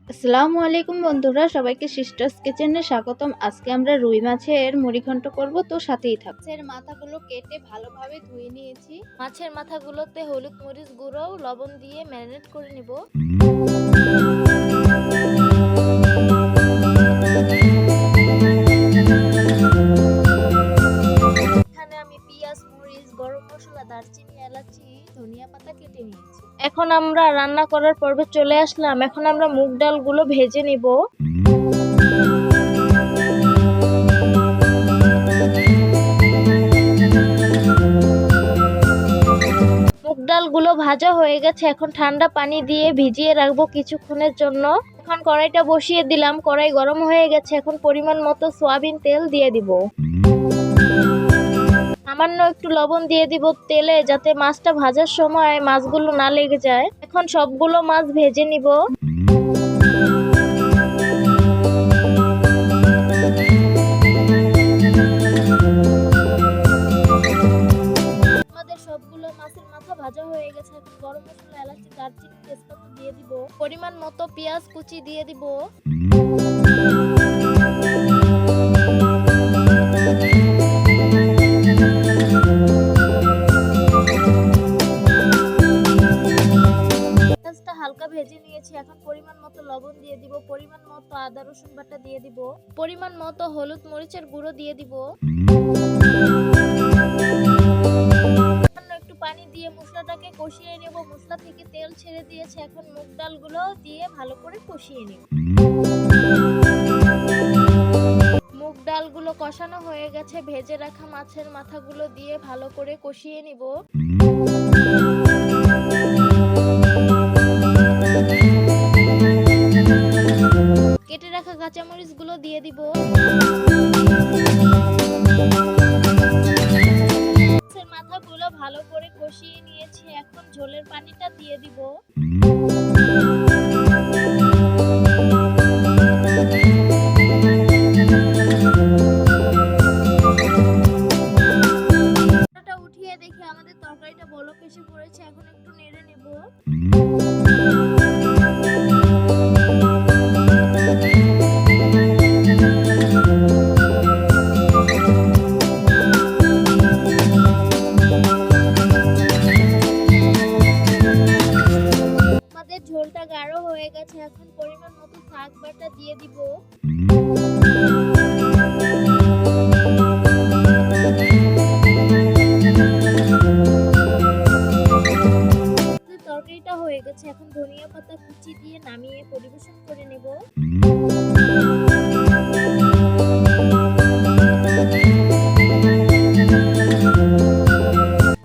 আসসালামু আলাইকুম বন্ধুরা, সবাইকে সিস্টার্স কিচেনে স্বাগতম। আজকে আমরা রুই মাছের মুড়িঘণ্ট করব, তো সাথেই থাক। মাছের মাথাগুলো কেটে ভালোভাবে ধুয়ে নিয়েছি। মাছের মাথাগুলোতে হলুদ মরিচ গুঁড়ো লবণ দিয়ে ম্যারিনেট করে নিব। এখানে আমি পেঁয়াজ, মরিচ, গরম মশলা, দারচিনি, এলাচি, ধনিয়া পাতা কেটে নিয়েছি। এখন আমরা রান্না করার পর্বে চলে আসলাম। এখন আমরা মুগ ডালগুলো ভেজে নিব। মুগ ডালগুলো ভাজা হয়ে গেছে। এখন ঠান্ডা পানি দিয়ে ভিজিয়ে রাখবো কিছুক্ষণের জন্য। এখন কড়াইটা বসিয়ে দিলাম, কড়াই গরম হয়ে গেছে। এখন পরিমাণ মতো সয়াবিন তেল দিয়ে দিব। সামান্য একটু লবণ দিয়ে দিব তেলে, যাতে মাছটা ভাজার সময় মাছগুলো না লেগে যায়। এখন সবগুলো মাছ ভেজে নিব। আমাদের সবগুলো মাছের মাথা ভাজা হয়ে গেছে। এখন গরম মশলা, এলাচি, দারচিনি, তেজপাতা দিয়ে দিব। পরিমাণ মতো পেঁয়াজ কুচি দিয়ে দিব। পেঁয়াজটা হালকা ভেজে নিয়েছি। এখন পরিমাণ মতো লবণ দিয়ে দিব। পরিমাণ মতো আদা রসুন বাটা দিয়ে দিব। পরিমাণ মতো হলুদ মরিচের গুঁড়ো দিয়ে দিব। একটু পানি দিয়ে মশলাটাকে কষিয়ে নেব। মশলা থেকে তেল ছেড়ে দিয়েছে। এখন মুগ ডালগুলো দিয়ে ভালো করে কষিয়ে নেব। মুগ ডালগুলো কষানো হয়ে গেছে। ভেজে রাখা মাছের মাথাগুলো দিয়ে ভালো করে কষিয়ে নিব। কেটে রাখা কাঁচামরিচ গুলো দিয়ে দিব। মাছের মাথাগুলো ভালো করে কষিয়ে নিয়েছি। এখন ঝোলের পানিটা দিয়ে দিব। উঠিয়ে দেখি আমাদের তরকারিটা বলক এসে পড়েছে। এখন একটু নেড়ে নেব। আমাদের ঝোলটা গাঢ় হয়ে গেছে। এখন পরিমাণ মতো শাক বাটা দিয়ে দিব। তরকারিটা হয়ে গেছে। এখন ধনিয়া পাতা কুচি দিয়ে নামিয়ে পরিবেশন করে নেব।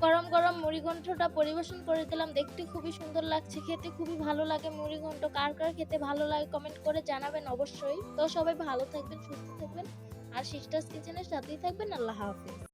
গরম গরম মুড়িঘণ্টটা পরিবেশন করে দিলাম। দেখতে খুবই সুন্দর লাগছে, খেতে খুবই ভালো লাগে মুড়িঘণ্ট। কার কার খেতে ভালো লাগে কমেন্ট করে জানাবেন অবশ্যই। তো সবাই ভালো থাকবেন, সুস্থ থাকবেন, আর সিস্টার্স কিচেনের সাথেই থাকবেন। আল্লাহ হাফেজ।